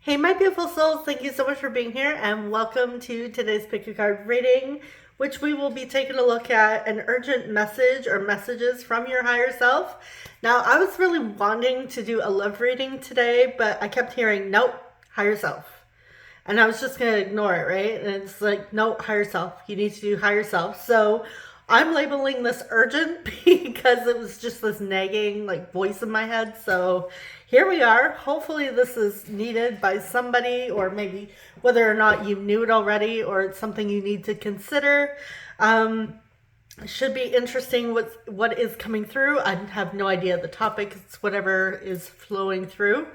Hey, my beautiful souls, thank you so much for being here and welcome to today's Pick a Card reading, which we will be taking a look at an urgent message or messages from your higher self. Now, I was really wanting to do a love reading today, but I kept hearing, nope, higher self. And I was just going to ignore it, right? And it's like, no, higher self. You need to do higher self. So I'm labeling this urgent because it was just this nagging like voice in my head. So here we are. Hopefully this is needed by somebody, or maybe whether or not you knew it already or it's something you need to consider. It should be interesting what is coming through. I have no idea the topic. It's whatever is flowing through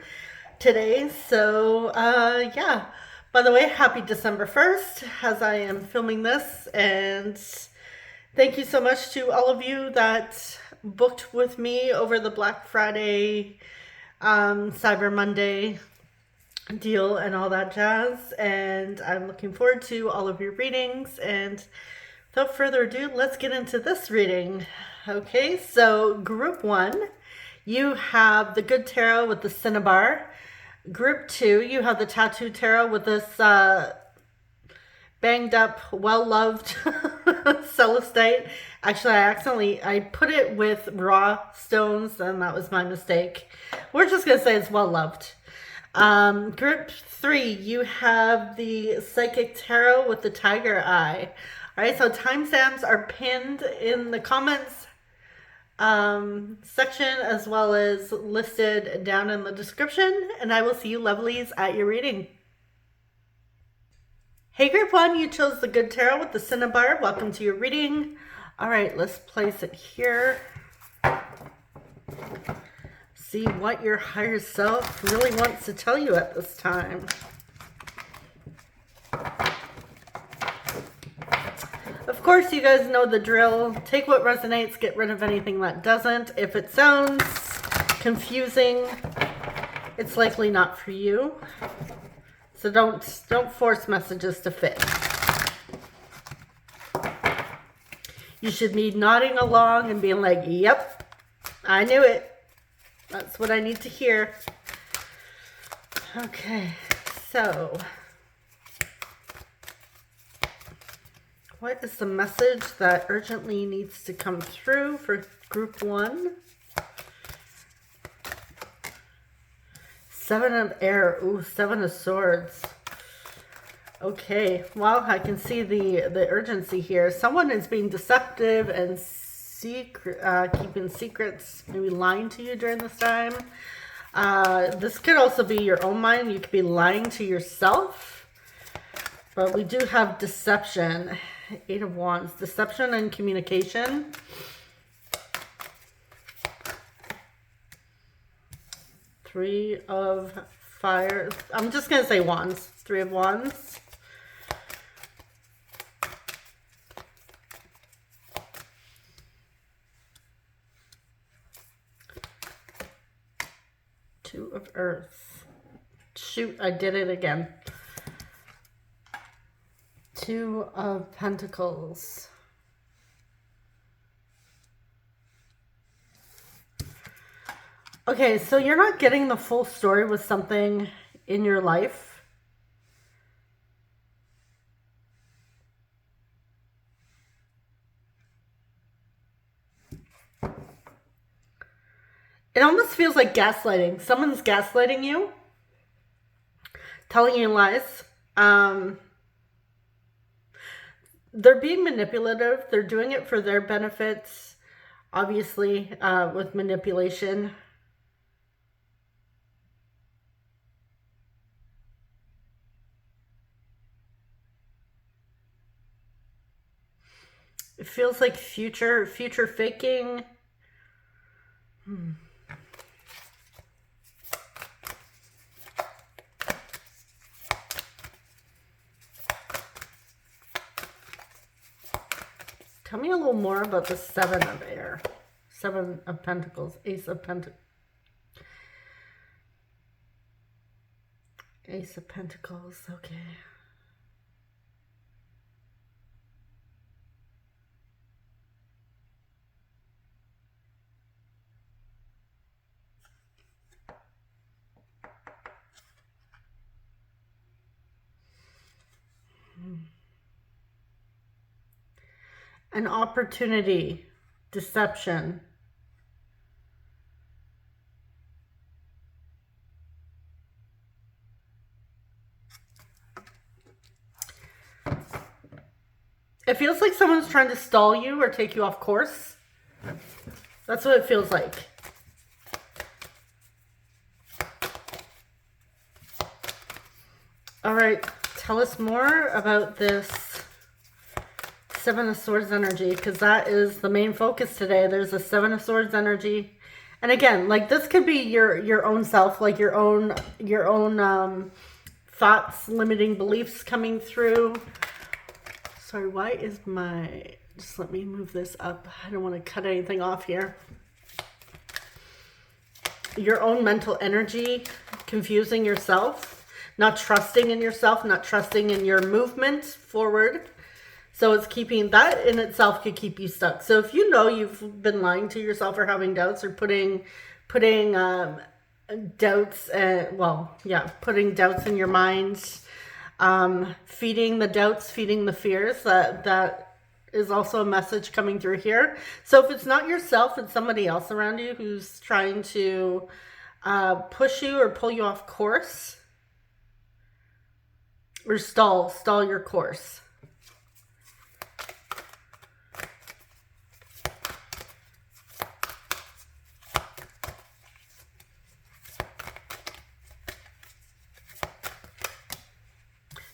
today. So yeah. By the way, happy December 1st as I am filming this, and thank you so much to all of you that booked with me over the Black Friday, Cyber Monday deal and all that jazz. And I'm looking forward to all of your readings. And without further ado, let's get into this reading. Okay, so group one, you have the Good Tarot with the Cinnabar. Group two, you have the Tattoo Tarot with this banged up, well-loved celestite. Actually, I put it with raw stones, and that was my mistake. We're just going to say it's well-loved. Group three, you have the Psychic Tarot with the Tiger Eye. All right, so timestamps are pinned in the comments section, as well as listed down in the description, and I will see you lovelies at your reading. Hey group one, you chose the Good Tarot with the Cinnabar. Welcome to your reading. All right, let's place it here. See what your higher self really wants to tell you at this time. Of course, you guys know the drill. Take what resonates, get rid of anything that doesn't. If it sounds confusing, it's likely not for you. So don't force messages to fit. You should be nodding along and being like, yep, I knew it. That's what I need to hear. Okay, so what is the message that urgently needs to come through for group one? Seven of Air. Ooh, Seven of Swords. Okay, well, I can see the urgency here. Someone is being deceptive and keeping secrets, maybe lying to you during this time. This could also be your own mind. You could be lying to yourself. But we do have deception. Eight of Wands. Deception and communication. Three of Fire. I'm just going to say Wands. Three of Wands. Two of Earth. Shoot, I did it again. Two of Pentacles. Okay, so you're not getting the full story with something in your life. It almost feels like gaslighting. Someone's gaslighting you, telling you lies. They're being manipulative. They're doing it for their benefits, obviously, with manipulation. It feels like future faking. Tell me a little more about the Seven of Air. Seven of Pentacles. Ace of Pentacles. Ace of Pentacles. Okay. an opportunity, deception. It feels like someone's trying to stall you or take you off course. That's what it feels like. All right, tell us more about this Seven of Swords energy, because that is the main focus today. There's a Seven of Swords energy. And again, like this could be your own self, like your own thoughts, limiting beliefs coming through. Sorry, why is just let me move this up. I don't want to cut anything off here. Your own mental energy, confusing yourself, not trusting in yourself, not trusting in your movement forward. So it's keeping that in itself could keep you stuck. So if you know you've been lying to yourself or having doubts or putting doubts, putting doubts in your mind, feeding the doubts, feeding the fears, that is also a message coming through here. So if it's not yourself, it's somebody else around you who's trying to push you or pull you off course, or stall your course.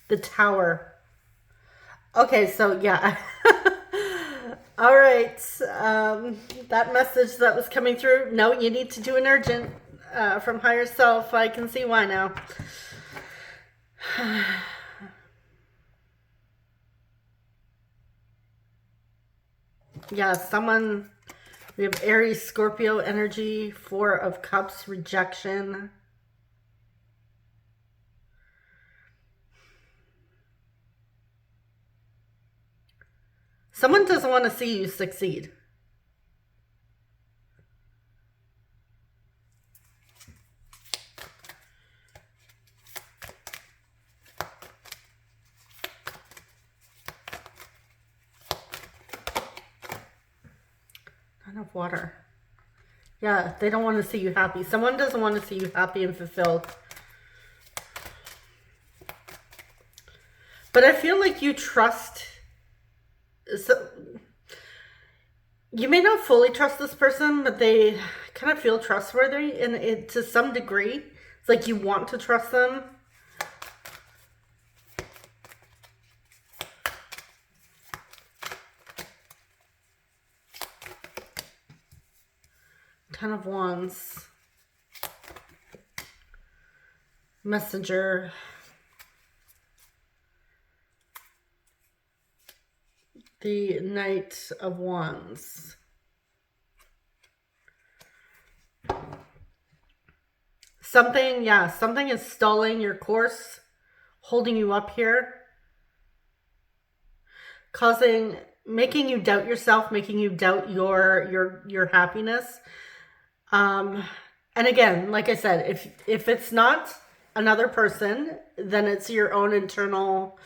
The Tower. Okay, so yeah. All right. That message that was coming through. No, you need to do an urgent from higher self. I can see why now. Yeah, we have Aries, Scorpio energy, Four of Cups, rejection. Someone doesn't want to see you succeed. None of water. Yeah, they don't want to see you happy. Someone doesn't want to see you happy and fulfilled. But I feel like you trust. So you may not fully trust this person, but they kind of feel trustworthy, and to some degree. It's like you want to trust them. Ten of Wands. Messenger. The Knight of Wands. Something is stalling your course, holding you up here, making you doubt yourself, making you doubt your happiness. And again, like I said, if it's not another person, then it's your own internal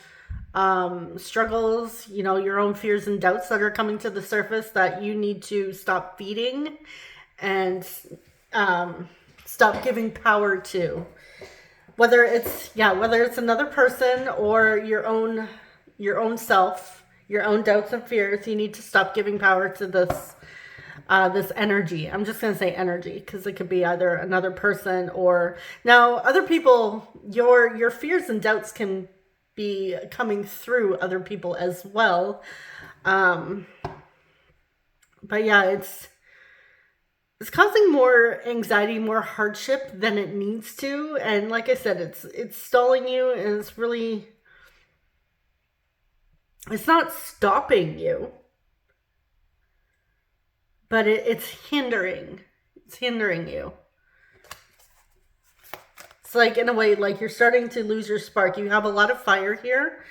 struggles, your own fears and doubts that are coming to the surface that you need to stop feeding and stop giving power to. Whether it's another person or your own self, your own doubts and fears, you need to stop giving power to this energy. I'm just going to say energy because it could be either another person or now other people. Your fears and doubts can be coming through other people as well. But yeah, it's causing more anxiety, more hardship than it needs to. And like I said, it's stalling you, and it's not stopping you, but it's hindering you. It's like, in a way, like you're starting to lose your spark. You have a lot of fire here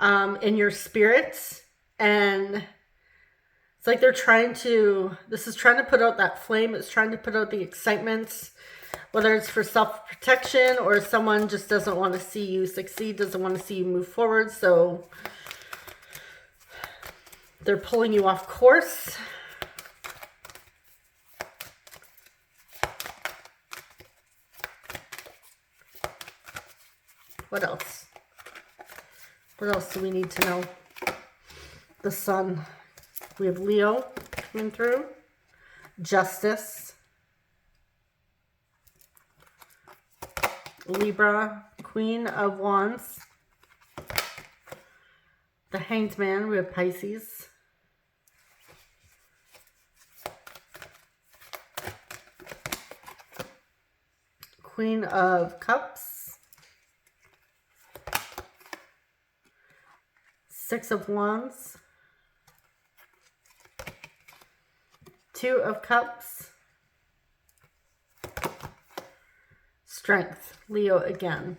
in your spirits, and it's like this is trying to put out that flame. It's trying to put out the excitement, whether it's for self-protection or someone just doesn't want to see you succeed, doesn't want to see you move forward. So They're pulling you off course. What else? What else do we need to know? The Sun. We have Leo coming through. Justice. Libra. Queen of Wands. The Hanged Man. We have Pisces. Queen of Cups. Six of Wands. Two of Cups. Strength. Leo again.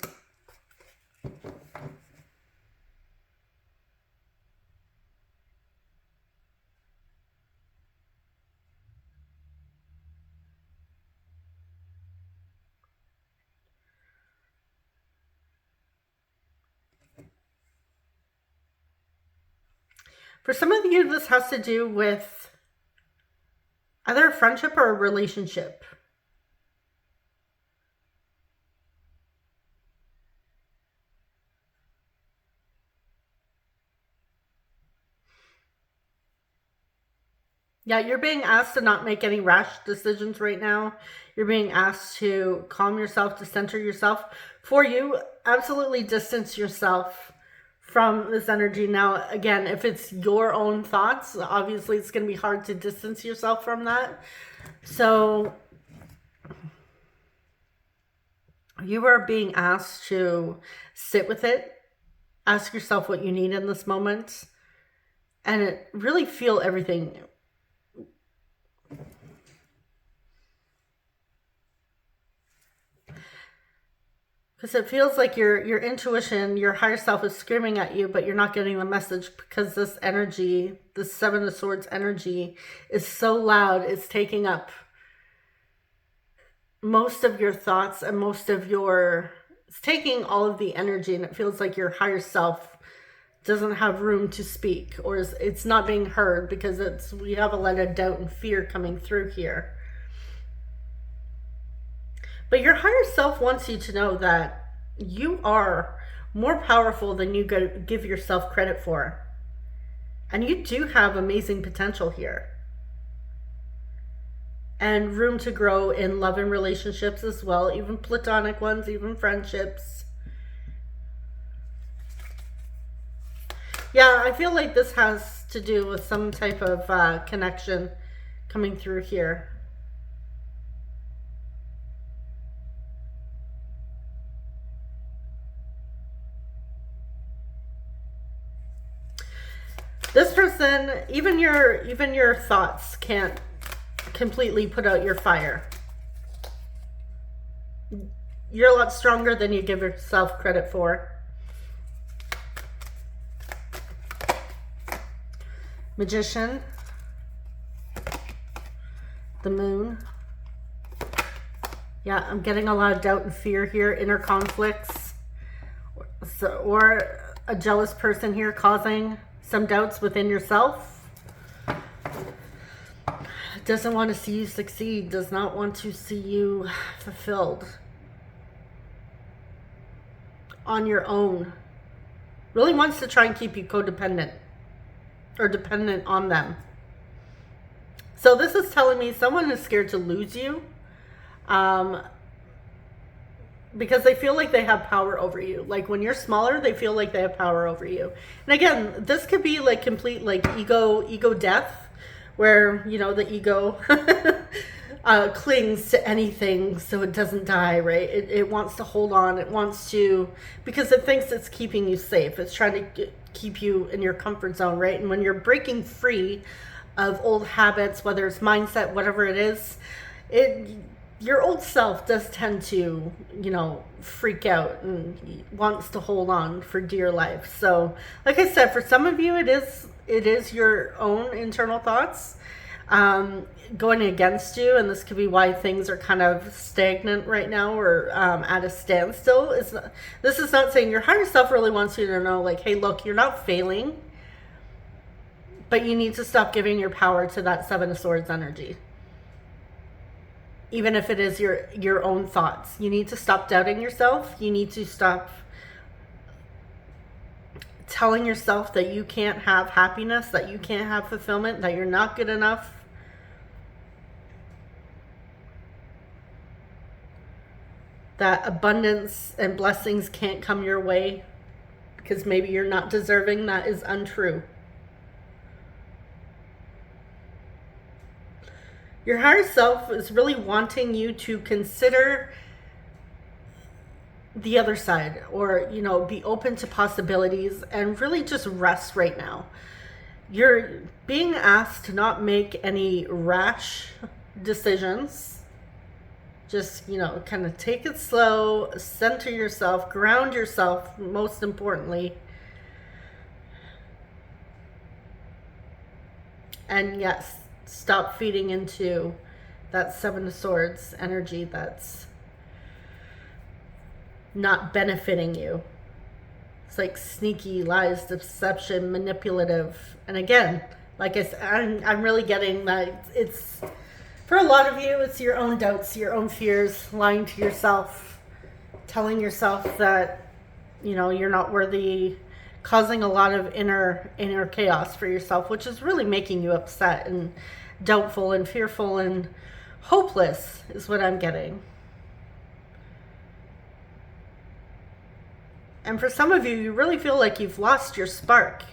For some of you, this has to do with either a friendship or a relationship. Yeah, you're being asked to not make any rash decisions right now. You're being asked to calm yourself, to center yourself. For you, absolutely distance yourself from this energy. Now, again, if it's your own thoughts, obviously it's going to be hard to distance yourself from that. So you are being asked to sit with it, ask yourself what you need in this moment, and really feel everything. Because it feels like your intuition, your higher self is screaming at you, but you're not getting the message because this energy, this Seven of Swords energy is so loud. It's taking up most of your thoughts and it's taking all of the energy, and it feels like your higher self doesn't have room to speak, or it's not being heard because we have a lot of doubt and fear coming through here. But your higher self wants you to know that you are more powerful than you give yourself credit for. And you do have amazing potential here. And room to grow in love and relationships as well, even platonic ones, even friendships. Yeah, I feel like this has to do with some type of connection coming through here. This person, even your thoughts can't completely put out your fire. You're a lot stronger than you give yourself credit for. Magician. The Moon. Yeah, I'm getting a lot of doubt and fear here, inner conflicts. Or a jealous person here causing some doubts within yourself. Doesn't want to see you succeed, does not want to see you fulfilled on your own. Really wants to try and keep you codependent or dependent on them. So this is telling me someone is scared to lose you. Because they feel like they have power over you. Like when you're smaller, they feel like they have power over you. And again, this could be like complete like ego death, where, you know, the ego clings to anything so it doesn't die, right? It wants to hold on. It wants to, because it thinks it's keeping you safe. It's trying to keep you in your comfort zone, right? And when you're breaking free of old habits, whether it's mindset, whatever it is, your old self does tend to, you know, freak out and wants to hold on for dear life. So, like I said, for some of you, it is your own internal thoughts going against you, and this could be why things are kind of stagnant right now or at a standstill. This is not saying your higher self really wants you to know, like, hey, look, you're not failing. But you need to stop giving your power to that Seven of Swords energy. Even if it is your own thoughts. You need to stop doubting yourself. You need to stop telling yourself that you can't have happiness, that you can't have fulfillment, that you're not good enough. That abundance and blessings can't come your way because maybe you're not deserving. That is untrue. Your higher self is really wanting you to consider the other side, or, you know, be open to possibilities and really just rest right now. You're being asked to not make any rash decisions. Just, you know, kind of take it slow, center yourself, ground yourself, most importantly. And yes, stop feeding into that Seven of Swords energy that's not benefiting you. It's like sneaky lies, deception, manipulative. And again, like I said, I'm really getting that it's, for a lot of you, it's your own doubts, your own fears, lying to yourself, telling yourself that, you know, you're not worthy, causing a lot of inner chaos for yourself, which is really making you upset and doubtful and fearful and hopeless is what I'm getting. And for some of you, you really feel like you've lost your spark.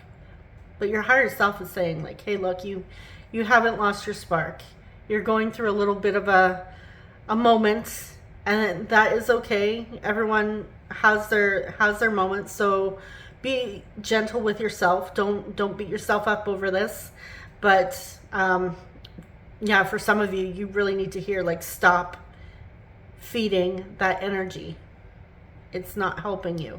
But your higher self is saying, like, hey, look, you haven't lost your spark. You're going through a little bit of a moment, and that is okay. Everyone has their moments, so be gentle with yourself. Don't beat yourself up over this. But yeah, for some of you, you really need to hear, like, stop feeding that energy. It's not helping you.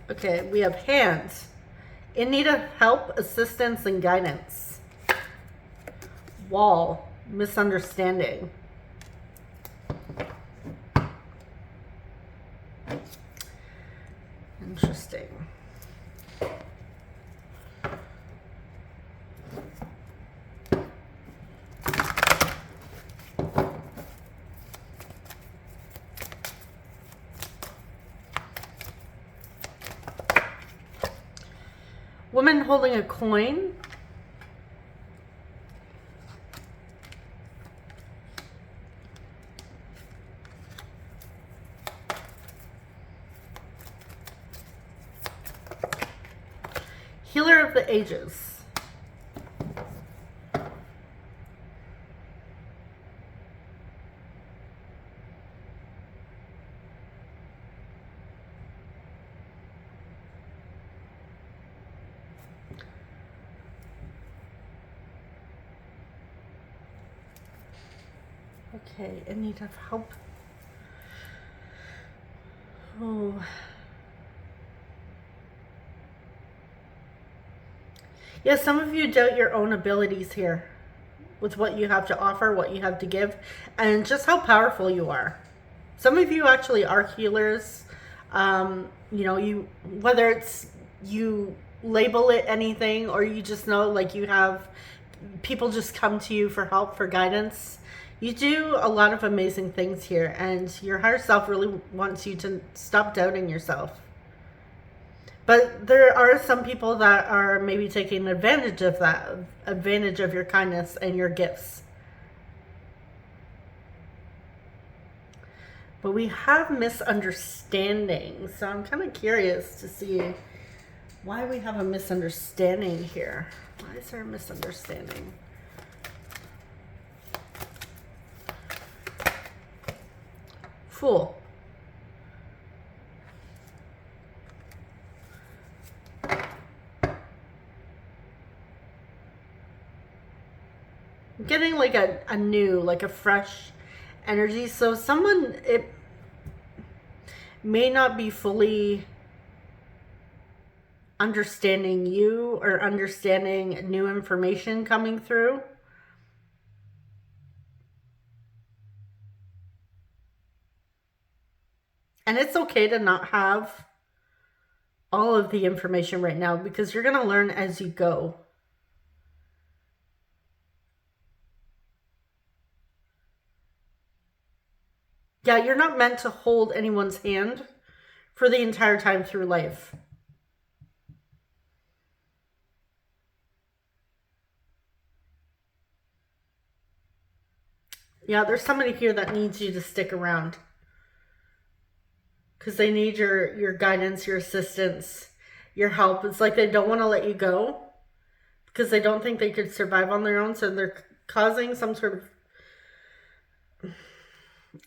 Okay, we have hands. In need of help, assistance, and guidance. Wall, misunderstanding. Interesting. Woman holding a coin. Healer of the ages. Okay, in need of help. Oh. Yeah, some of you doubt your own abilities here with what you have to offer, what you have to give, and just how powerful you are. Some of you actually are healers. You know, whether it's you label it anything or you just know, like, you have people just come to you for help, for guidance. You do a lot of amazing things here, and your higher self really wants you to stop doubting yourself. But there are some people that are maybe taking advantage of that, advantage of your kindness and your gifts. But we have misunderstanding, so I'm kind of curious to see why we have a misunderstanding here. Why is there a misunderstanding? Fool. I'm getting like a new, like a fresh energy. So someone, it may not be fully understanding you or understanding new information coming through. And it's okay to not have all of the information right now, because you're going to learn as you go. Yeah, you're not meant to hold anyone's hand for the entire time through life. Yeah, there's somebody here that needs you to stick around, because they need your guidance, your assistance, your help. It's like they don't want to let you go because they don't think they could survive on their own, so they're causing some sort of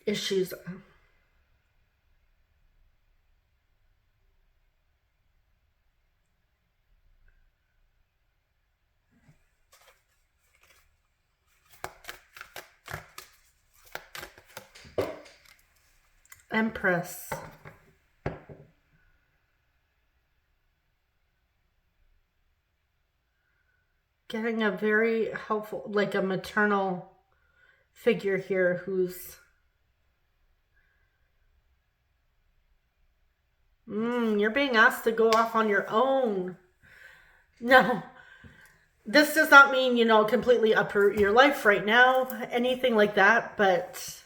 issues. Empress. Getting a very helpful, like a maternal figure here who's you're being asked to go off on your own. No, this does not mean, completely uproot your life right now, anything like that, but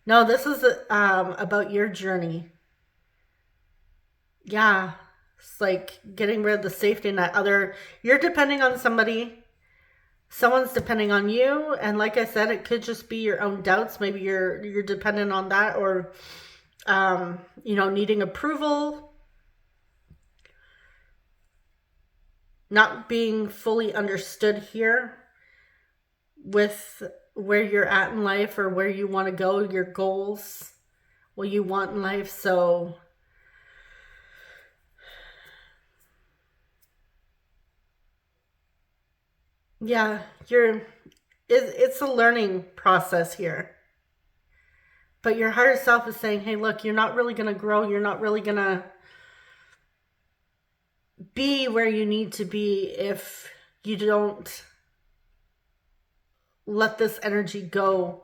no, this is about your journey. Yeah, it's like getting rid of the safety net. You're depending on somebody, someone's depending on you, and like I said, it could just be your own doubts. Maybe you're dependent on that, or needing approval, not being fully understood here with where you're at in life or where you want to go, your goals, what you want in life. So yeah, it's a learning process here. But your higher self is saying, hey, look, you're not really going to grow. You're not really going to be where you need to be if you don't let this energy go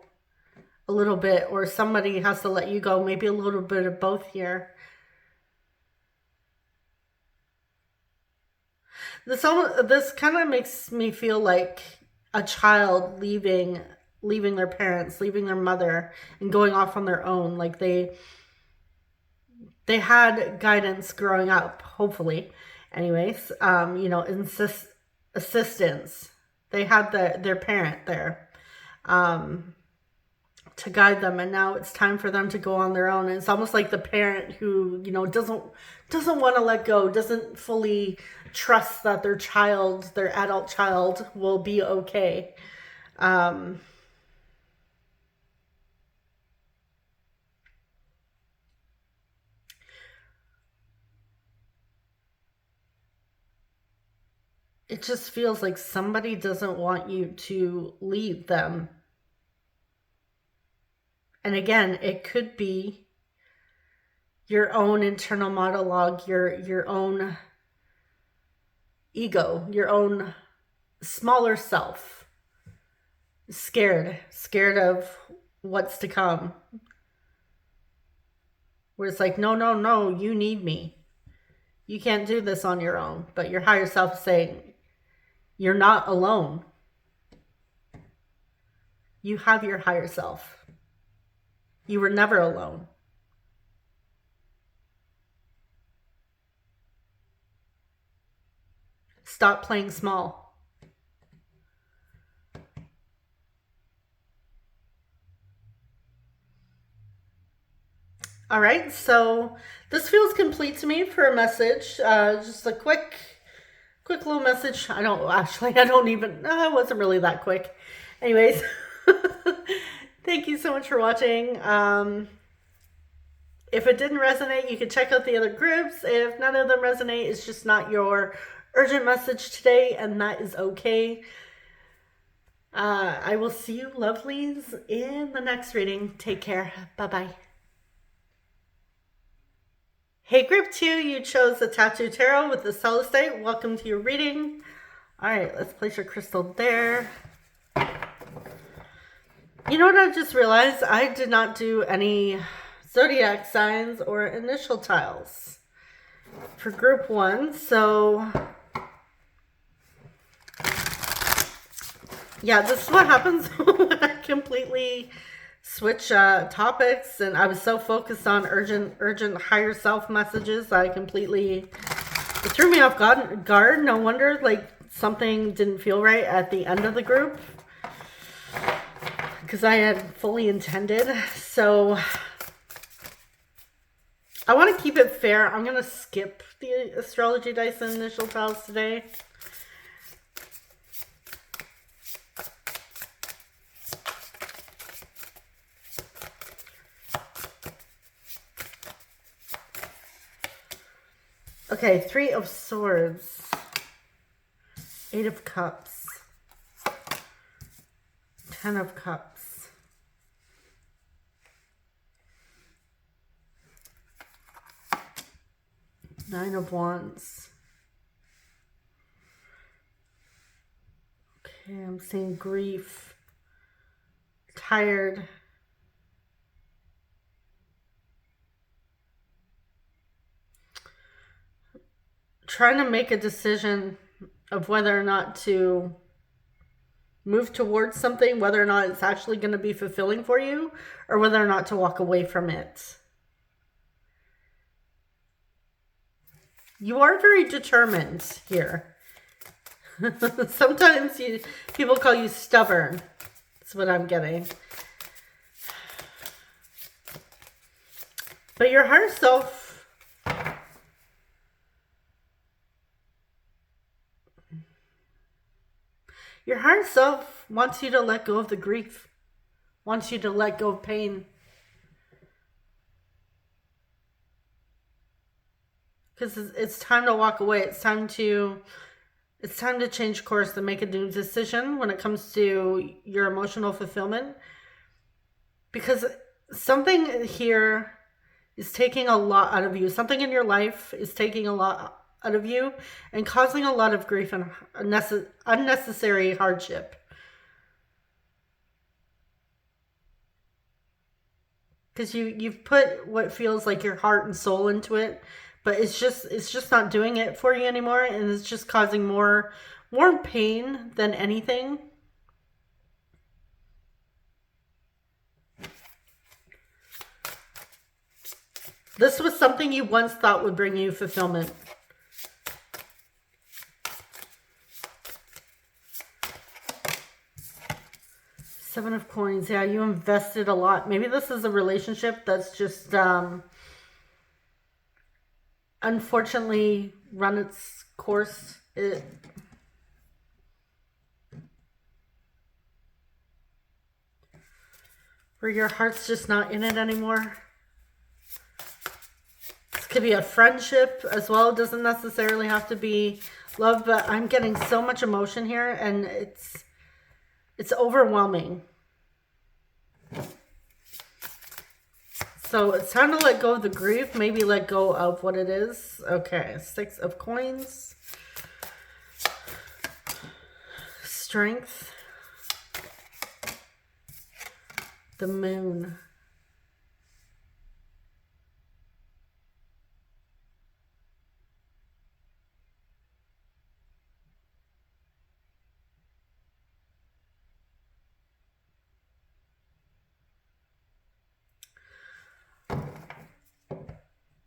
a little bit, or somebody has to let you go. Maybe a little bit of both here. This kind of makes me feel like a child leaving their parents, leaving their mother, and going off on their own. Like they had guidance growing up, hopefully. Anyways, assistance. They had their parent there to guide them, and now it's time for them to go on their own. And it's almost like the parent who doesn't want to let go, doesn't fully trust that their adult child will be okay. It just feels like somebody doesn't want you to leave them. And again, it could be your own internal monologue, your own ego, your own smaller self, scared of what's to come. Where it's like, no, you need me. You can't do this on your own. But your higher self is saying, you're not alone. You have your higher self. You were never alone. Stop playing small. All right, so this feels complete to me for a message. Just a quick little message. I don't even, it wasn't really that quick. Anyways, thank you so much for watching. If it didn't resonate, you can check out the other groups. If none of them resonate, it's just not your urgent message today, and that is okay. I will see you lovelies in the next reading. Take care. Bye-bye. Hey, group 2, you chose the Tattoo Tarot with the Celestite. Welcome to your reading. All right, let's place your crystal there. You know what I just realized? I did not do any zodiac signs or initial tiles for group 1. So, yeah, this is what happens when I completely switch topics, and I was so focused on urgent higher self messages that it threw me off guard. No wonder like something didn't feel right at the end of the group, because I had fully intended. So I want to keep it fair. I'm going to skip the astrology dice and initial tiles today. Okay, 3 of Swords, 8 of Cups, 10 of Cups, 9 of Wands. Okay, I'm seeing grief, tired, trying to make a decision of whether or not to move towards something, whether or not it's actually going to be fulfilling for you, or whether or not to walk away from it. You are very determined here. Sometimes people call you stubborn. That's what I'm getting. But your higher self, wants you to let go of the grief, wants you to let go of pain. Because it's time to walk away. It's time to change course and make a new decision when it comes to your emotional fulfillment. Because something here is taking a lot out of you. Something in your life is taking a lot out of you and causing a lot of grief and unnecessary hardship. Because you've put what feels like your heart and soul into it, but it's just not doing it for you anymore, and it's just causing more pain than anything. This was something you once thought would bring you fulfillment. Seven of Coins. Yeah, you invested a lot. Maybe this is a relationship that's just unfortunately run its course. Where your heart's just not in it anymore. This could be a friendship as well. It doesn't necessarily have to be love, but I'm getting so much emotion here, and it's overwhelming. So it's time to let go of the grief. Maybe let go of what it is. Okay, 6 of Coins. Strength. The Moon.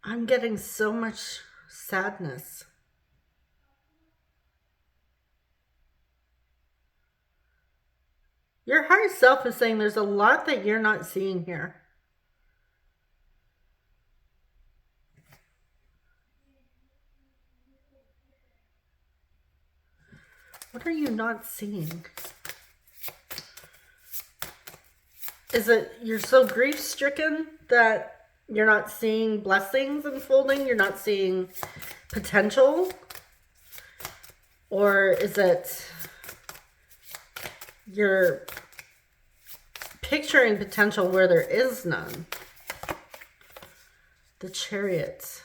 I'm getting so much sadness. Your higher self is saying there's a lot that you're not seeing here. What are you not seeing? Is it you're so grief-stricken that you're not seeing blessings unfolding? You're not seeing potential? Or is it you're picturing potential where there is none? The Chariot.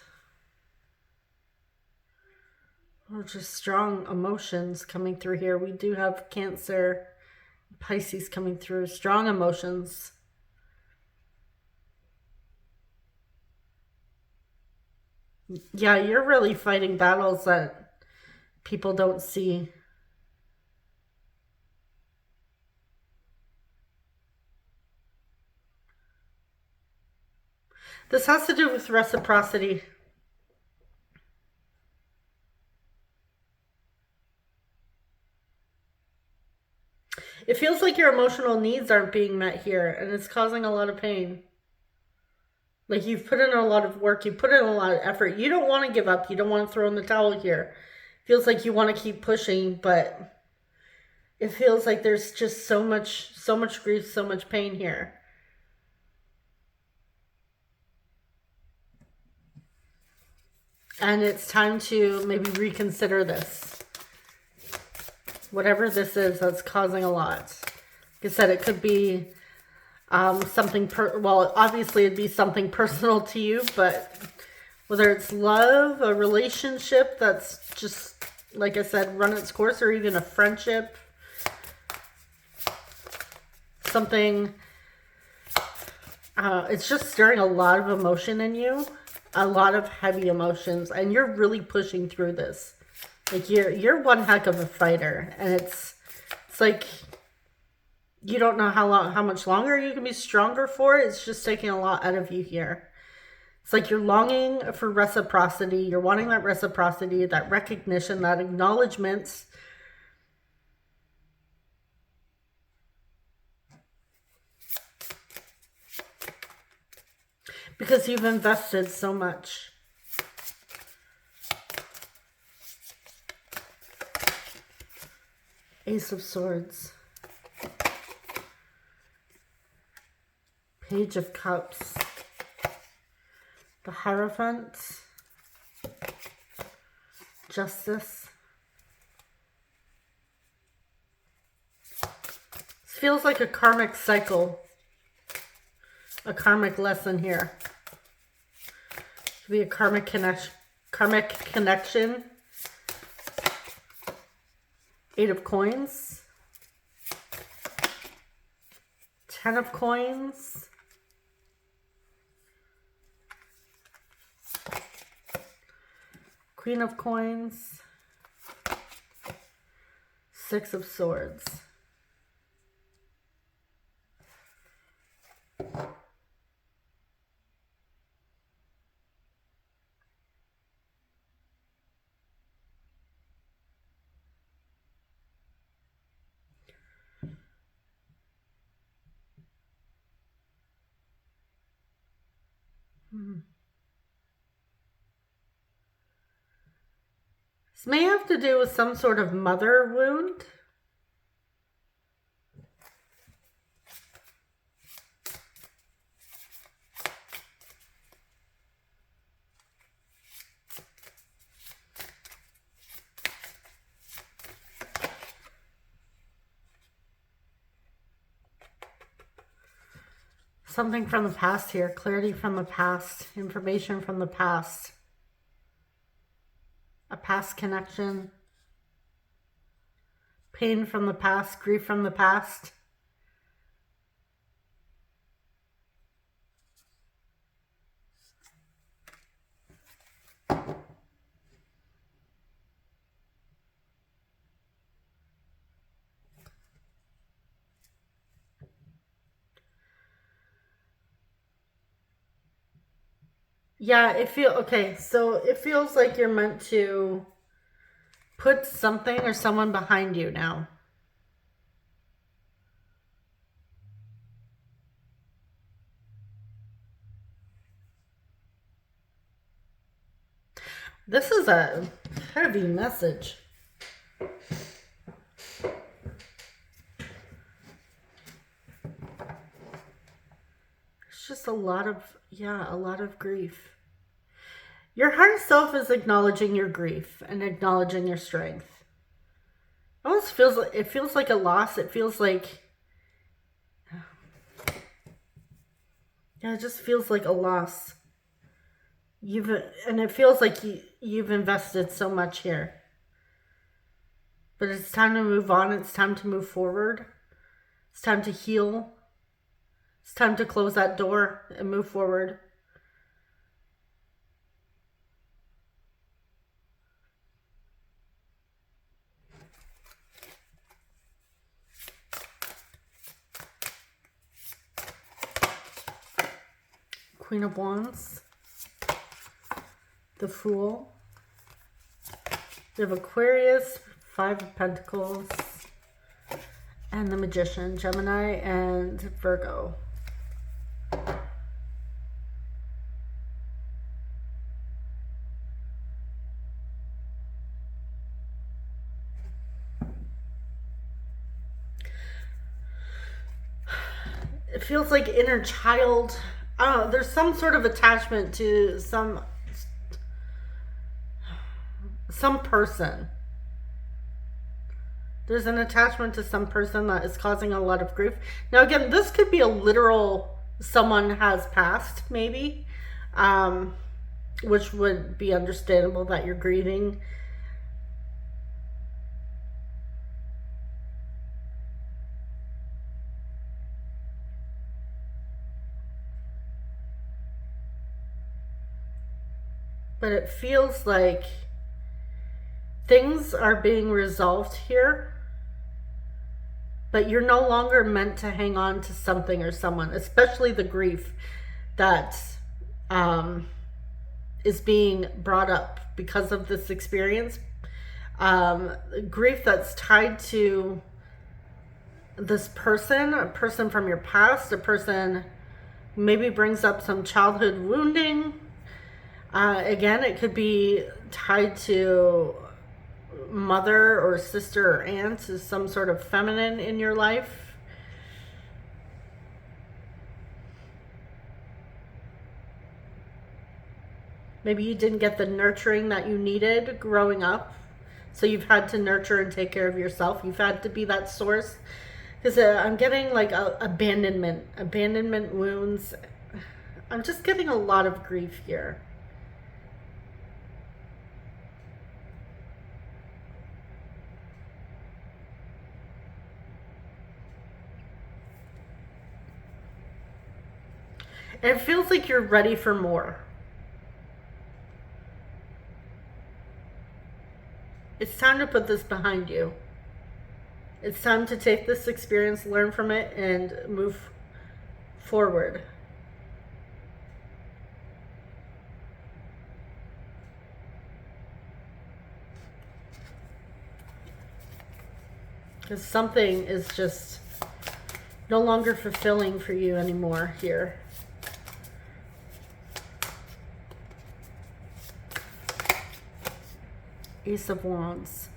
Oh, just strong emotions coming through here. We do have Cancer, Pisces coming through. Strong emotions. Yeah, you're really fighting battles that people don't see. This has to do with reciprocity. It feels like your emotional needs aren't being met here, and it's causing a lot of pain. Like you've put in a lot of work, you put in a lot of effort. You don't want to give up. You don't want to throw in the towel here. Feels like you want to keep pushing, but it feels like there's just so much grief, so much pain here. And it's time to maybe reconsider this. Whatever this is that's causing a lot. Like I said, it could be something, well, obviously it'd be something personal to you, but whether it's love, a relationship that's just, like I said, run its course, or even a friendship, something, it's just stirring a lot of emotion in you, a lot of heavy emotions, and you're really pushing through this. Like you're one heck of a fighter, and it's like you don't know how much longer you can be stronger for. It's just taking a lot out of you here. It's like you're longing for reciprocity. You're wanting that reciprocity, that recognition, that acknowledgement. Because you've invested so much. Ace of Swords. Page of Cups. The Hierophant. Justice. This feels like a karmic cycle. A karmic lesson here. Could be a karmic connection. Eight of Coins. 10 of Coins. Queen of Coins. 6 of Swords. This may have to do with some sort of mother wound. Something from the past here, clarity from the past, information from the past, a past connection, pain from the past, grief from the past. Yeah, so it feels like you're meant to put something or someone behind you now. This is a heavy message. It's just a lot of grief. Your higher self is acknowledging your grief and acknowledging your strength. It feels like a loss. It feels like, it just feels like a loss. And it feels like you've invested so much here. But it's time to move on. It's time to move forward. It's time to heal. It's time to close that door and move forward. Queen of Wands, the Fool. We have Aquarius, Five of Pentacles, and the Magician, Gemini and Virgo. It feels like inner child. I don't know, there's some sort of attachment to some person. There's an attachment to some person that is causing a lot of grief. Now again, this could be a literal someone has passed, maybe, which would be understandable that you're grieving. But it feels like things are being resolved here, but you're no longer meant to hang on to something or someone, especially the grief that is being brought up because of this experience. Grief that's tied to this person, a person from your past, a person maybe brings up some childhood wounding. Again, it could be tied to mother or sister or aunt, is some sort of feminine in your life. Maybe you didn't get the nurturing that you needed growing up, so you've had to nurture and take care of yourself. You've had to be that source. Because I'm getting like abandonment wounds. I'm just getting a lot of grief here. And it feels like you're ready for more. It's time to put this behind you. It's time to take this experience, learn from it, and move forward. Because something is just no longer fulfilling for you anymore here. Ace of Wands.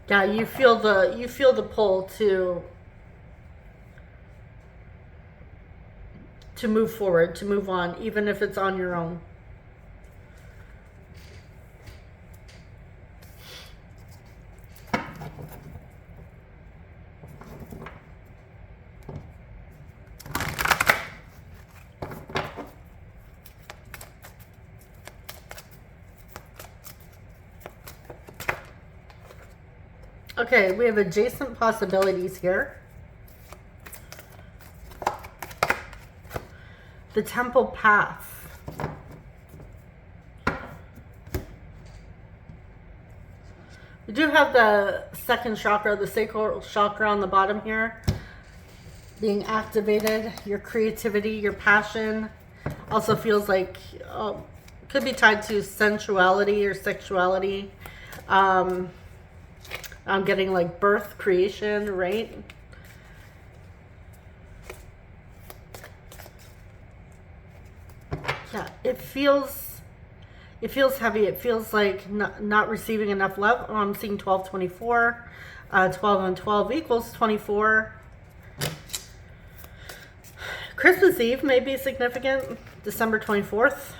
Yeah, you feel the pull to move forward, to move on, even if it's on your own. Okay, we have adjacent possibilities here. The Temple Path. We do have the second chakra, the sacral chakra on the bottom here, being activated. Your creativity, your passion. Also feels like, could be tied to sensuality or sexuality. I'm getting like birth, creation, right? Yeah, it feels heavy. It feels like not receiving enough love. Oh, I'm seeing 12, 24. 12 and 12 equals 24. Christmas Eve may be significant. December 24th.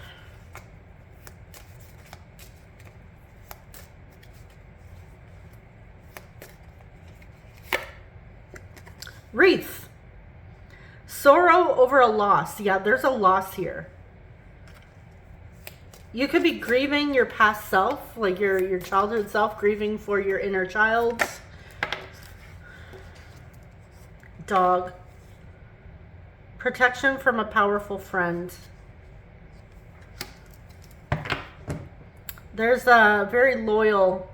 Wreath. Sorrow over a loss. Yeah, there's a loss here. You could be grieving your past self, like your childhood self, grieving for your inner child. Dog. Protection from a powerful friend. There's a very loyal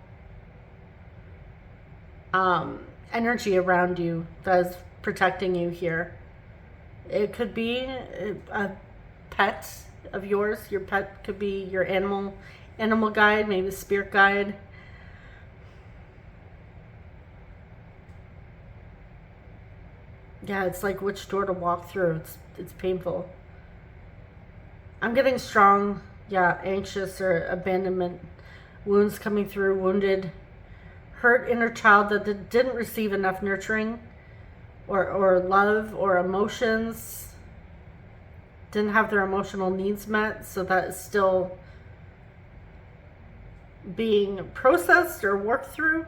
energy around you that is protecting you here. It could be a pet of yours. Your pet could be your animal guide, maybe spirit guide. Yeah, it's like which door to walk through. It's painful. I'm getting strong, yeah, anxious or abandonment, wounds coming through, wounded, hurt inner child that didn't receive enough nurturing or love or emotions, didn't have their emotional needs met, so that is still being processed or worked through.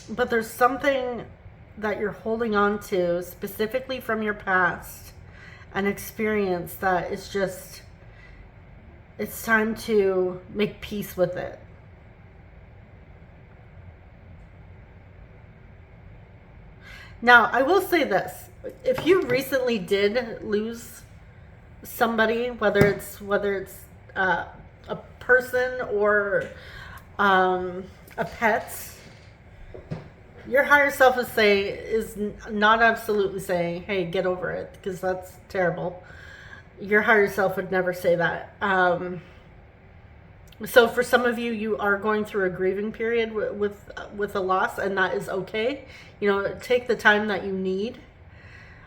But there's something that you're holding on to specifically from your past, an experience that is just, it's time to make peace with it. Now, I will say this. If you recently did lose somebody, whether it's a person or a pet, your higher self is not absolutely saying, hey, get over it, because that's terrible. Your higher self would never say that. So for some of you, you are going through a grieving period with a loss, and that is okay. You know, take the time that you need.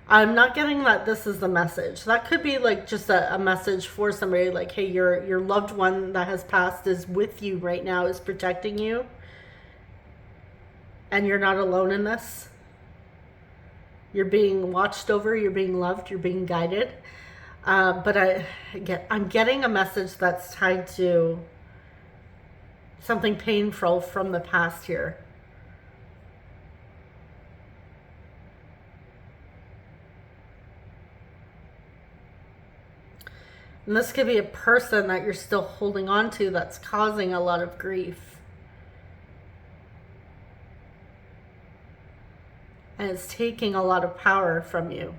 I'm not getting that this is the message. That could be like just a message for somebody, like, hey, your loved one that has passed is with you right now, is protecting you, and you're not alone in this. You're being watched over, you're being loved, you're being guided. But I'm getting a message that's tied to something painful from the past here. And this could be a person that you're still holding on to that's causing a lot of grief. And it's taking a lot of power from you.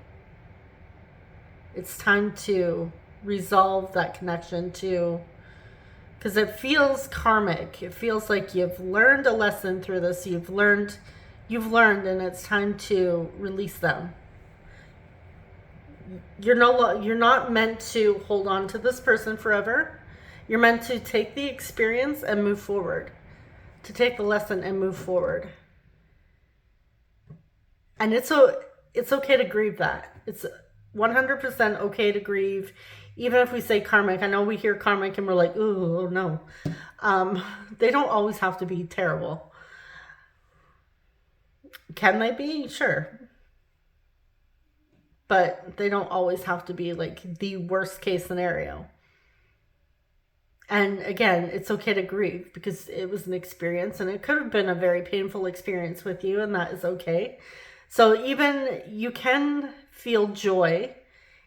It's time to resolve that connection too, because it feels karmic. It feels like you've learned a lesson through this. You've learned, and it's time to release them. You're not meant to hold on to this person forever. You're meant to take the experience and move forward, to take the lesson and move forward. And it's okay to grieve that. It's 100% okay to grieve, even if we say karmic. I know we hear karmic and we're like, ooh, oh no. They don't always have to be terrible. Can they be? Sure. But they don't always have to be like the worst case scenario. And again, it's okay to grieve because it was an experience, and it could have been a very painful experience with you, and that is okay. So even you can feel joy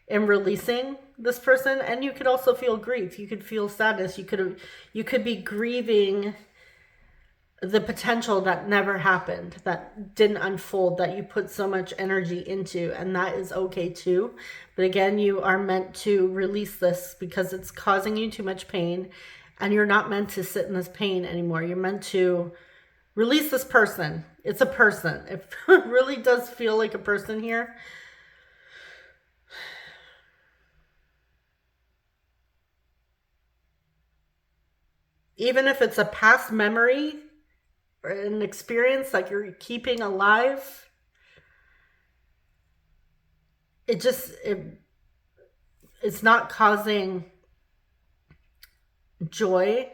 in releasing this person, and you could also feel grief. You could feel sadness. You could be grieving the potential that never happened, that didn't unfold, that you put so much energy into, and that is okay too. But again, you are meant to release this because it's causing you too much pain, and you're not meant to sit in this pain anymore. You're meant to release this person. It's a person. It really does feel like a person here. Even if it's a past memory or an experience that you're keeping alive, it's not causing joy.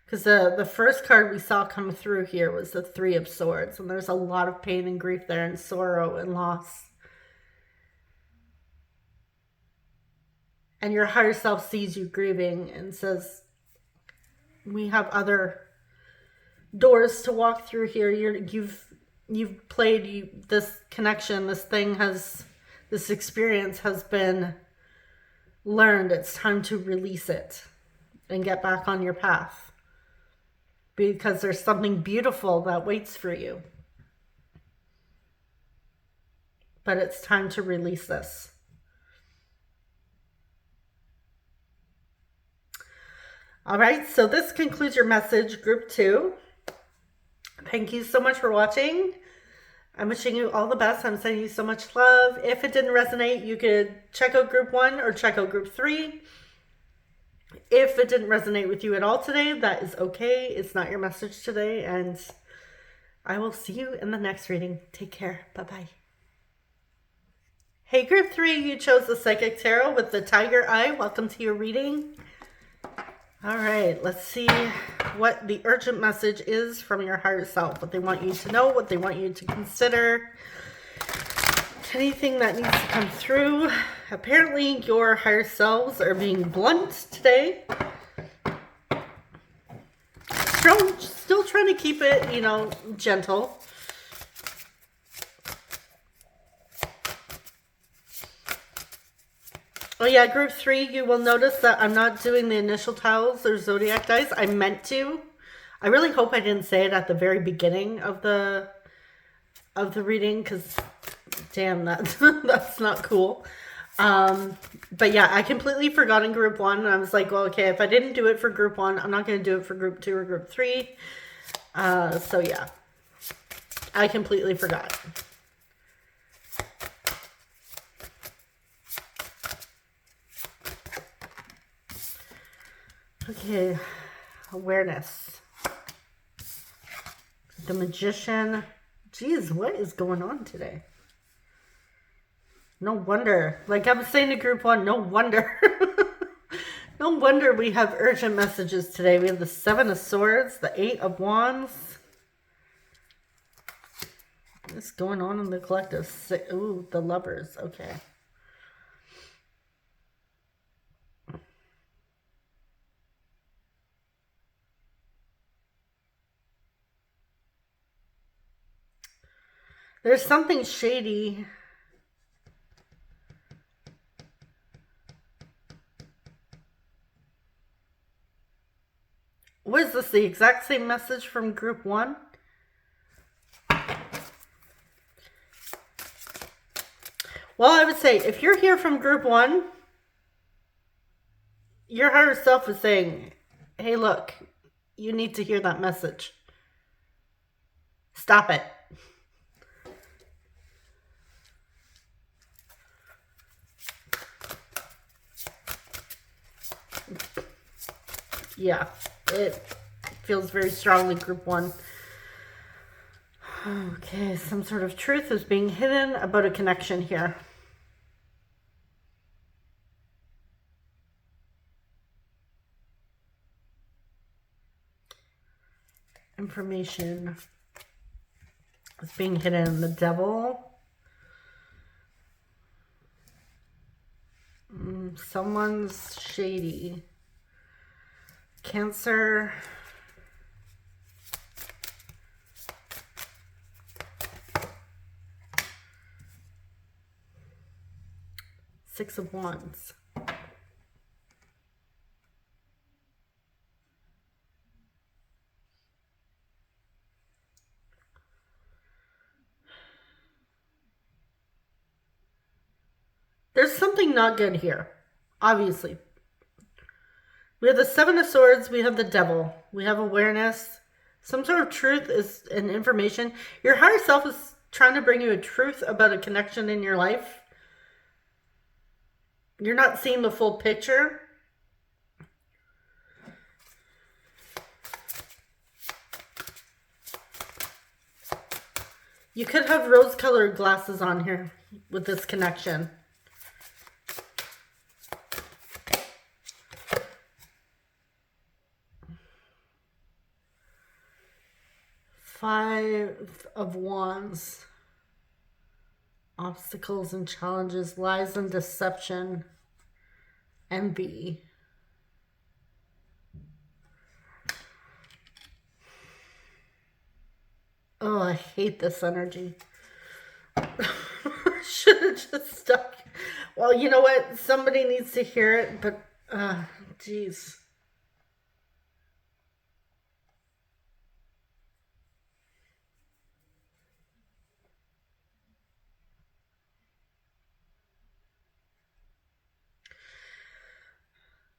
Because the first card we saw come through here was the Three of Swords. And there's a lot of pain and grief there, and sorrow and loss. And your higher self sees you grieving and says, we have other doors to walk through here. You've played this connection. This experience has been learned, it's time to release it and get back on your path, because there's something beautiful that waits for you. But it's time to release this. All right, so this concludes your message, group 2. Thank you so much for watching. I'm wishing you all the best. I'm sending you so much love. If it didn't resonate, you could check out group 1 or check out group 3. If it didn't resonate with you at all today, that is okay. It's not your message today, and I will see you in the next reading. Take care. Bye-bye. Hey, group 3, you chose the Psychic Tarot with the Tiger Eye. Welcome to your reading. All right, let's see what the urgent message is from your higher self, what they want you to know, what they want you to consider, anything that needs to come through. Apparently, your higher selves are being blunt today. Still trying to keep it, gentle. Oh yeah, group 3, you will notice that I'm not doing the initial tiles or Zodiac dice. I meant to. I really hope I didn't say it at the very beginning of the reading, because damn, that's not cool. But yeah, I completely forgot in group 1. And I was like, well, okay, if I didn't do it for group 1, I'm not going to do it for group 2 or group 3. So yeah, I completely forgot. Okay, awareness. The Magician. Geez, what is going on today? No wonder. Like I was saying to group 1, no wonder. No wonder we have urgent messages today. We have the 7 of Swords, the 8 of Wands. What's going on in the collective? Ooh, the Lovers. Okay. There's something shady. What is this? The exact same message from group 1? Well, I would say if you're here from group 1, your higher self is saying, hey, look, you need to hear that message. Stop it. Yeah, it feels very strongly group 1. Okay, some sort of truth is being hidden about a connection here. Information is being hidden. The Devil. Someone's shady. Cancer. Six of Wands. There's something not good here, obviously. We have the 7 of Swords, we have the Devil, we have awareness. Some sort of truth is an information. Your higher self is trying to bring you a truth about a connection in your life. You're not seeing the full picture. You could have rose-colored glasses on here with this connection. Five of Wands. Obstacles and challenges, lies and deception, envy. Oh, I hate this energy. Should have just stuck Well, you know what? Somebody needs to hear it, but, geez.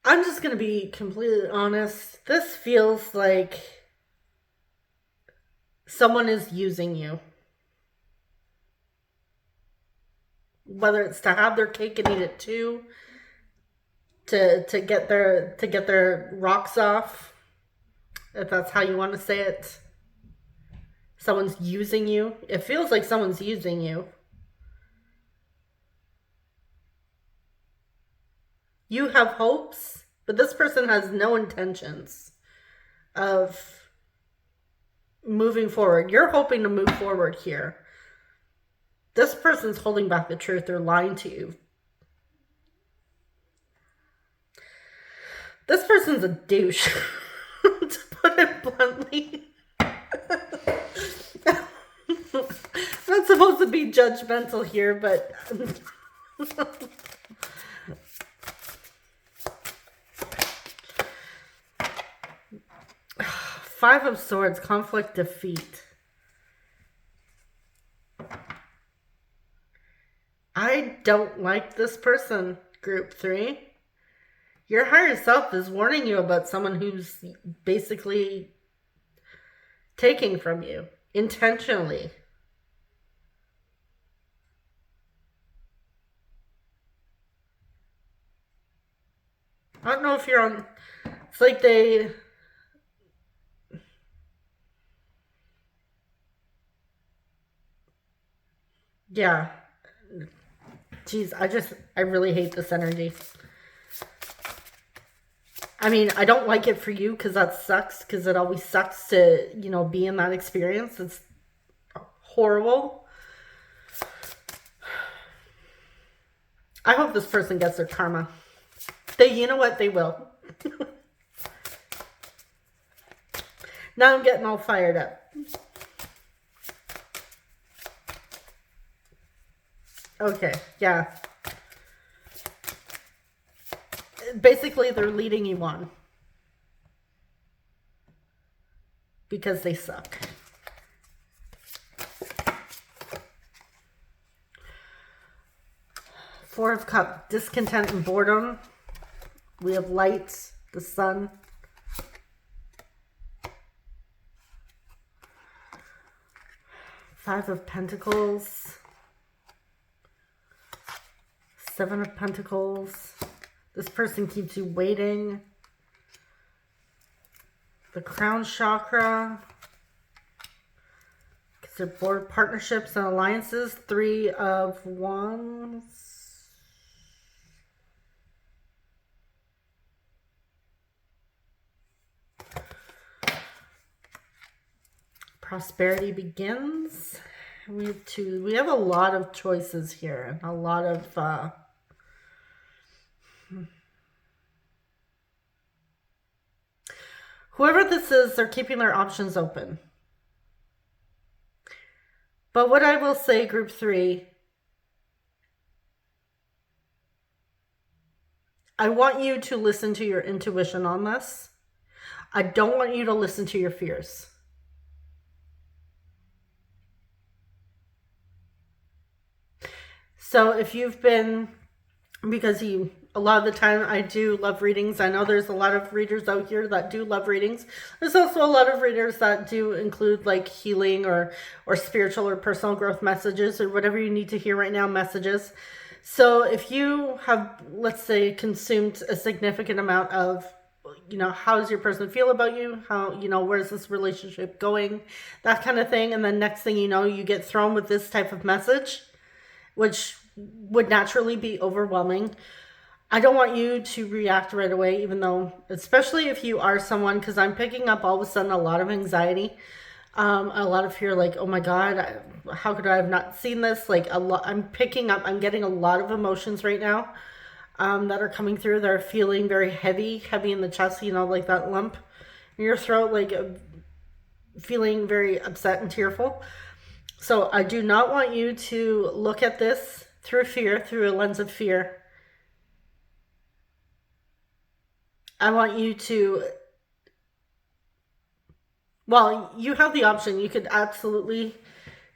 I'm just going to be completely honest. This feels like someone is using you. Whether it's to have their cake and eat it too, to get their rocks off, if that's how you want to say it. Someone's using you. It feels like someone's using you. You have hopes, but this person has no intentions of moving forward. You're hoping to move forward here. This person's holding back the truth. They're lying to you. This person's a douche, to put it bluntly. Not supposed to be judgmental here, but Five of Swords, conflict, defeat. I don't like this person, group 3. Your higher self is warning you about someone who's basically taking from you intentionally. I don't know if you're on... It's like they... Yeah. Jeez, I really hate this energy. I mean, I don't like it for you because that sucks, because it always sucks to, be in that experience. It's horrible. I hope this person gets their karma. You know what? They will. Now I'm getting all fired up. Okay, yeah. Basically, they're leading you on. Because they suck. Four of Cups, discontent and boredom. We have light, the sun. Five of Pentacles. Seven of Pentacles. This person keeps you waiting. The crown chakra. Because they're bored, partnerships and alliances. Three of Wands. Prosperity begins. We have a lot of choices here. A lot of whoever this is, they're keeping their options open. But what I will say, group 3, I want you to listen to your intuition on this. I don't want you to listen to your fears. So if you've been, because a lot of the time I do love readings. I know there's a lot of readers out here that do love readings. There's also a lot of readers that do include like healing or spiritual or personal growth messages or whatever you need to hear right now, messages. So if you have, let's say, consumed a significant amount of, how does your person feel about you? How, where's this relationship going? That kind of thing. And then next thing you know, you get thrown with this type of message, which would naturally be overwhelming. I don't want you to react right away, even though, especially if you are someone, because I'm picking up all of a sudden a lot of anxiety, a lot of fear, like, oh my God, how could I have not seen this? Like I'm getting a lot of emotions right now that are coming through. They're feeling very heavy in the chest, like that lump in your throat, like feeling very upset and tearful. So I do not want you to look at this through fear, through a lens of fear. I want you to, well, you have the option. You could absolutely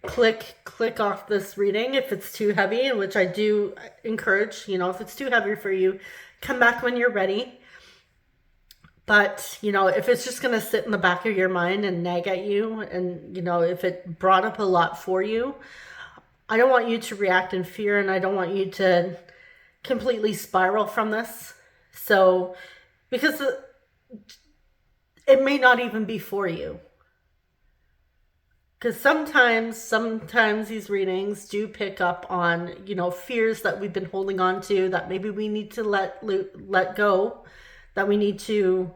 click off this reading if it's too heavy, in which I do encourage, if it's too heavy for you, come back when you're ready. But, if it's just going to sit in the back of your mind and nag at you, and, if it brought up a lot for you, I don't want you to react in fear, and I don't want you to completely spiral from this. So, because it may not even be for you. Because sometimes these readings do pick up on, fears that we've been holding on to, that maybe we need to let go, that we need to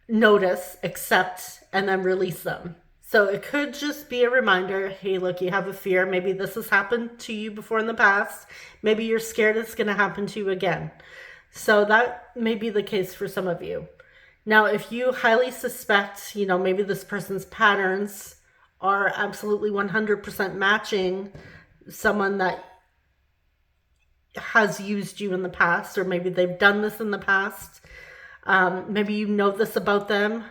notice, accept, and then release them. So it could just be a reminder, hey, look, you have a fear. Maybe this has happened to you before in the past. Maybe you're scared it's going to happen to you again. So that may be the case for some of you. Now, if you highly suspect, maybe this person's patterns are absolutely 100% matching someone that has used you in the past, or maybe they've done this in the past. Maybe you know this about them,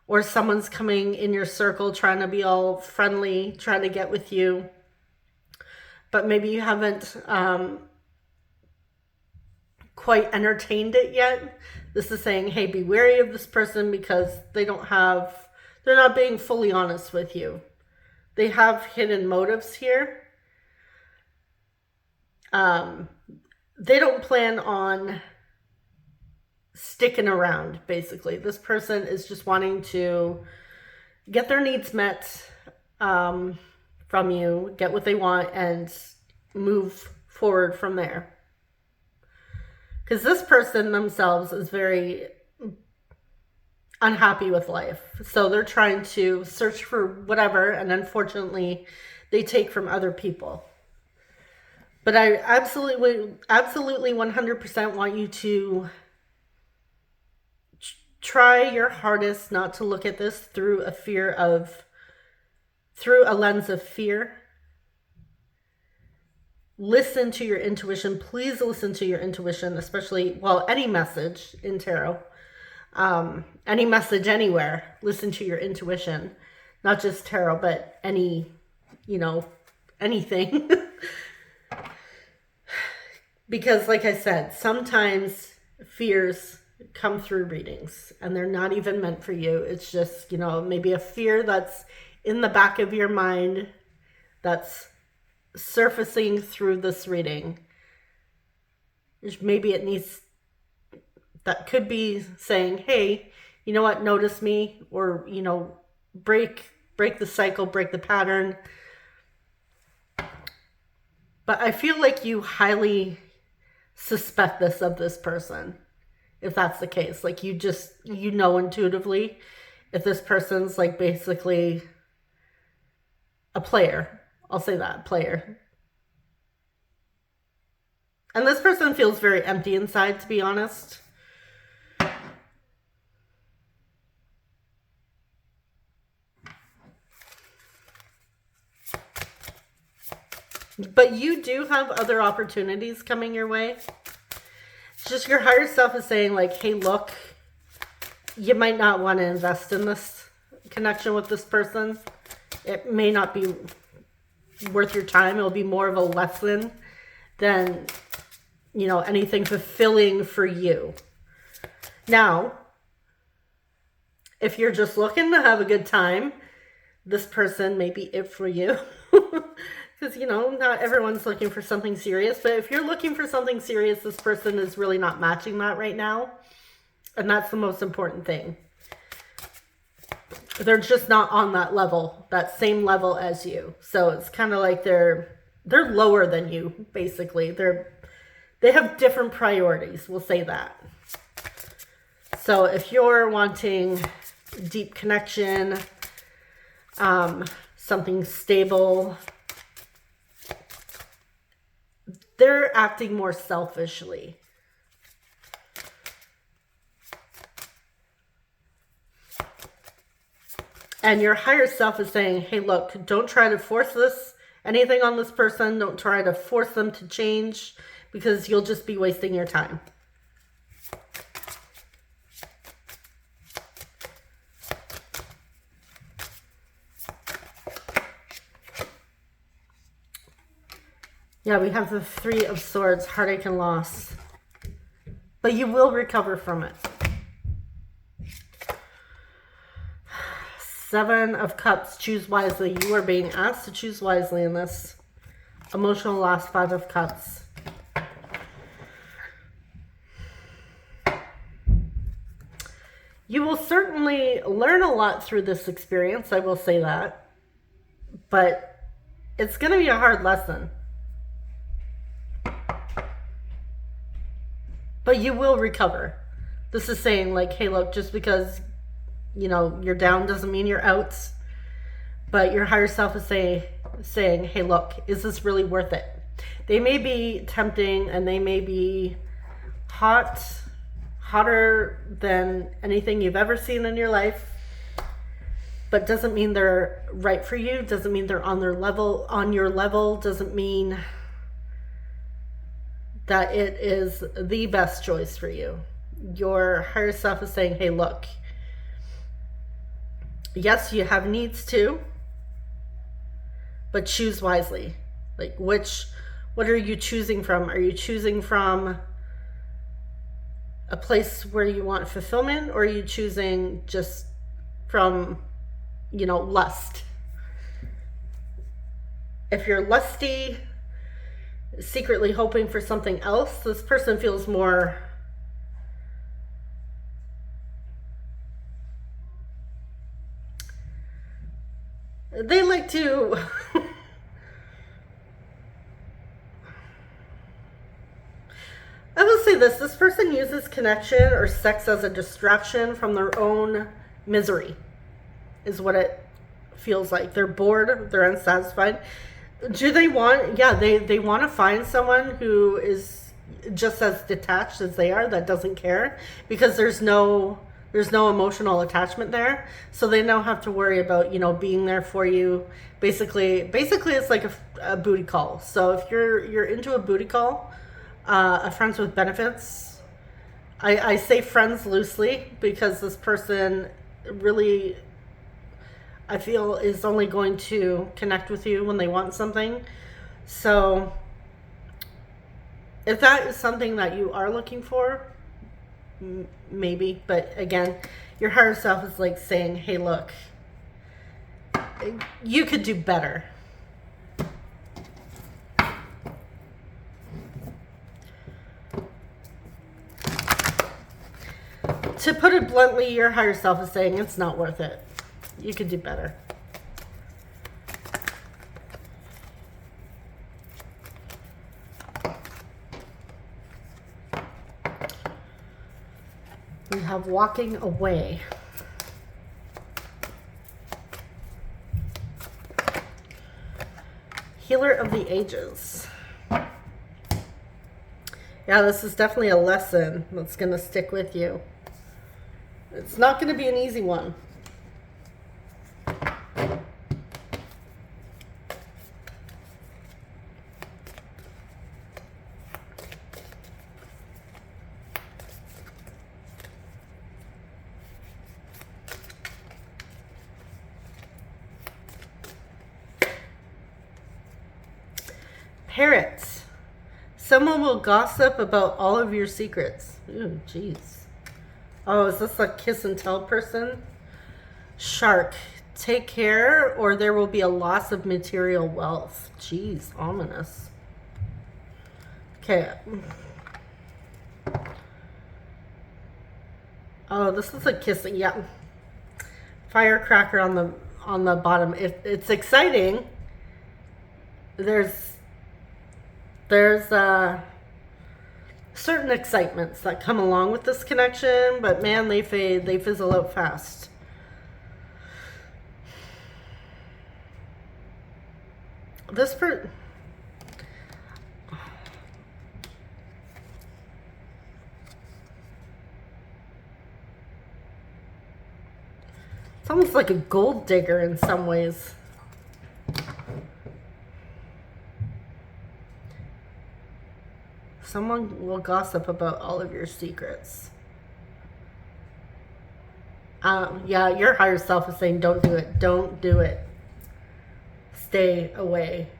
or someone's coming in your circle trying to be all friendly, trying to get with you, but maybe you haven't quite entertained it yet. This is saying, hey, be wary of this person because they're not being fully honest with you. They have hidden motives here. They don't plan on sticking around, basically. This person is just wanting to get their needs met from you, get what they want, and move forward from there. Because this person themselves is very unhappy with life. So they're trying to search for whatever, and unfortunately, they take from other people. But I absolutely 100% want you to try your hardest not to look at this through a lens of fear. Listen to your intuition. Please listen to your intuition, especially, any message in tarot. Any message anywhere, listen to your intuition. Not just tarot, but anything. Because like I said, sometimes fears come through readings and they're not even meant for you. It's just, maybe a fear that's in the back of your mind that's surfacing through this reading. Maybe that could be saying, hey, you know what, notice me, or, break the cycle, break the pattern. But I feel like you highly suspect this of this person, if that's the case. Like, you intuitively if this person's like basically a player. I'll say that, player. And this person feels very empty inside, to be honest. But you do have other opportunities coming your way. It's just your higher self is saying, like, hey, look, you might not want to invest in this connection with this person. It may not be worth your time. It'll be more of a lesson than, anything fulfilling for you. Now, if you're just looking to have a good time, this person may be it for you. Because, not everyone's looking for something serious. But if you're looking for something serious, this person is really not matching that right now. And that's the most important thing. They're just not on that level, that same level as you. So it's kind of like they're lower than you, basically. They have different priorities, we'll say that. So if you're wanting deep connection, something stable, they're acting more selfishly. And your higher self is saying, hey, look, don't try to force this anything on this person. Don't try to force them to change, because you'll just be wasting your time. Yeah, we have the Three of Swords, heartache and loss. But you will recover from it. Seven of Cups, choose wisely. You are being asked to choose wisely in this. Emotional loss, Five of Cups. You will certainly learn a lot through this experience, I will say that. But it's going to be a hard lesson. But you will recover. This is saying, like, hey, look, just because, you know, you're down doesn't mean you're out. But your higher self is saying, hey, look, is this really worth it? They may be tempting and they may be hotter than anything you've ever seen in your life. But doesn't mean they're right for you. Doesn't mean they're on your level. Doesn't mean that it is the best choice for you. Your higher self is saying, hey, look, yes, you have needs too, but choose wisely. Like, what are you choosing from? Are you choosing from a place where you want fulfillment, or are you choosing just from, you know, lust? If you're lusty, secretly hoping for something else, this person feels more they like to I will say this person uses connection or sex as a distraction from their own misery, is what it feels like. They're bored, they're unsatisfied. Do they want, yeah, they want to find someone who is just as detached as they are, that doesn't care, because there's no emotional attachment there. So they don't have to worry about, you know, being there for you. Basically it's like a booty call. So if you're into a booty call, a friends with benefits, I say friends loosely, because this person really, I feel, is only going to connect with you when they want something. So if that is something that you are looking for, maybe. But again, your higher self is like saying, hey, look, you could do better. To put it bluntly, your higher self is saying it's not worth it. You could do better. We have walking away. Healer of the ages. Yeah, this is definitely a lesson that's going to stick with you. It's not going to be an easy one. Parrots. Someone will gossip about all of your secrets. Ooh, jeez. Oh, is this a kiss and tell person? Shark. Take care or there will be a loss of material wealth. Jeez, ominous. Okay. Oh, this is a kissing. Yeah. Firecracker on the bottom. It's exciting. There's certain excitements that come along with this connection, but man, they fade, they fizzle out fast. It's almost like a gold digger in some ways. someone will gossip about all of your secrets. Yeah, your higher self is saying, don't do it. Don't do it. Stay away.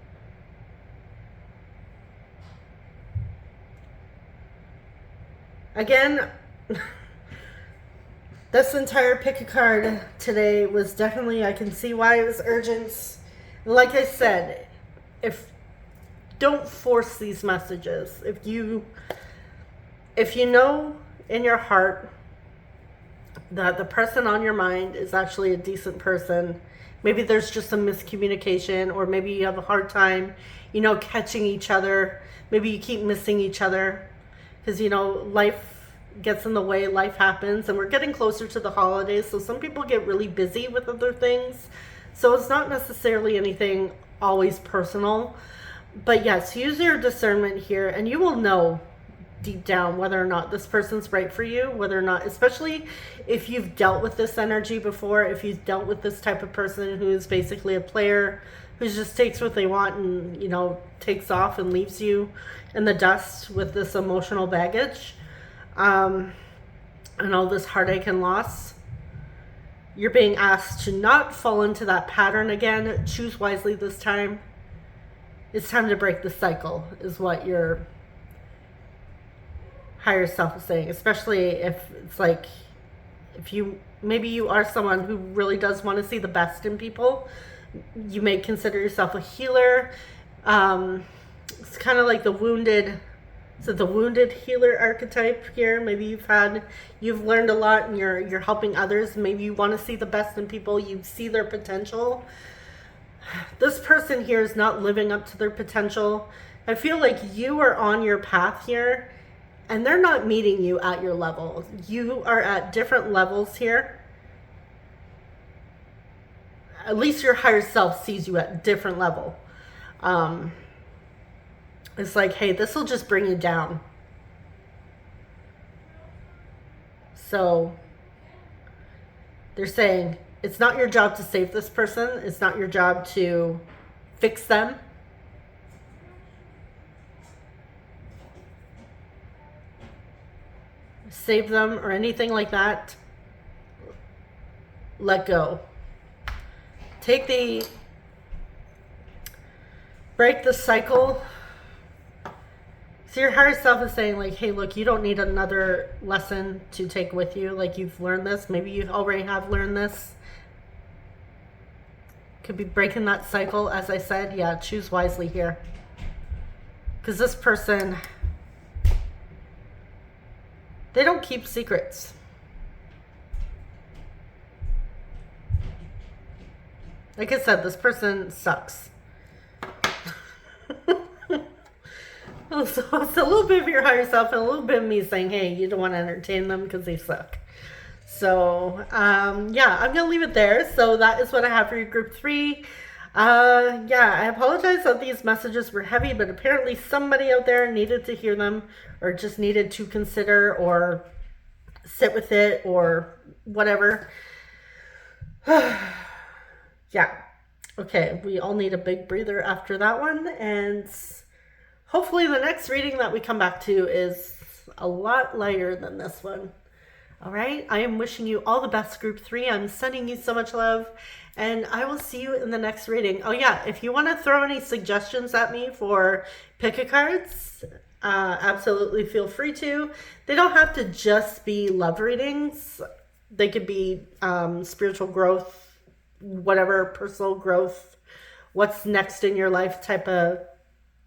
Again, this entire pick a card today was definitely, I can see why it was urgent. Like I said, don't force these messages. If you know in your heart that the person on your mind is actually a decent person, maybe there's just some miscommunication, or maybe you have a hard time, catching each other. Maybe you keep missing each other because, life gets in the way, life happens, and we're getting closer to the holidays. So some people get really busy with other things. So it's not necessarily anything always personal. But yes, use your discernment here, and you will know deep down whether or not this person's right for you, whether or not, especially if you've dealt with this energy before, if you've dealt with this type of person who is basically a player, who just takes what they want and, takes off and leaves you in the dust with this emotional baggage, and all this heartache and loss. You're being asked to not fall into that pattern again. Choose wisely this time. It's time to break the cycle, is what your higher self is saying. Especially if it's like, maybe you are someone who really does want to see the best in people. You may consider yourself a healer. It's kind of like the wounded healer archetype here. Maybe you've learned a lot and you're helping others. Maybe you want to see the best in people. You see their potential. This person here is not living up to their potential. I feel like you are on your path here and they're not meeting you at your level. You are at different levels here. At least your higher self sees you at a different level. It's like, hey, this will just bring you down. So they're saying, it's not your job to save this person. It's not your job to fix them. Save them or anything like that. Let go. Break the cycle. So your higher self is saying like, hey, look, you don't need another lesson to take with you. Like, you've learned this. Maybe you already have learned this. Could be breaking that cycle, as I said. Yeah, choose wisely here. Because this person, they don't keep secrets. Like I said, this person sucks. So it's a little bit of your higher self and a little bit of me saying, hey, you don't want to entertain them because they suck. So, yeah, I'm going to leave it there. So that is what I have for you, group 3. Yeah, I apologize that these messages were heavy, but apparently somebody out there needed to hear them, or just needed to consider or sit with it or whatever. Yeah. Okay, we all need a big breather after that one, and hopefully the next reading that we come back to is a lot lighter than this one. All right, I am wishing you all the best, group 3. I'm sending you so much love, and I will see you in the next reading. Oh yeah, if you want to throw any suggestions at me for pick-a-cards, absolutely feel free to. They don't have to just be love readings. They could be spiritual growth, whatever, personal growth, what's next in your life type of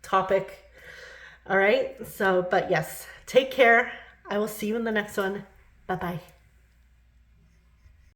topic. All right, so, but yes, take care. I will see you in the next one. Bye-bye.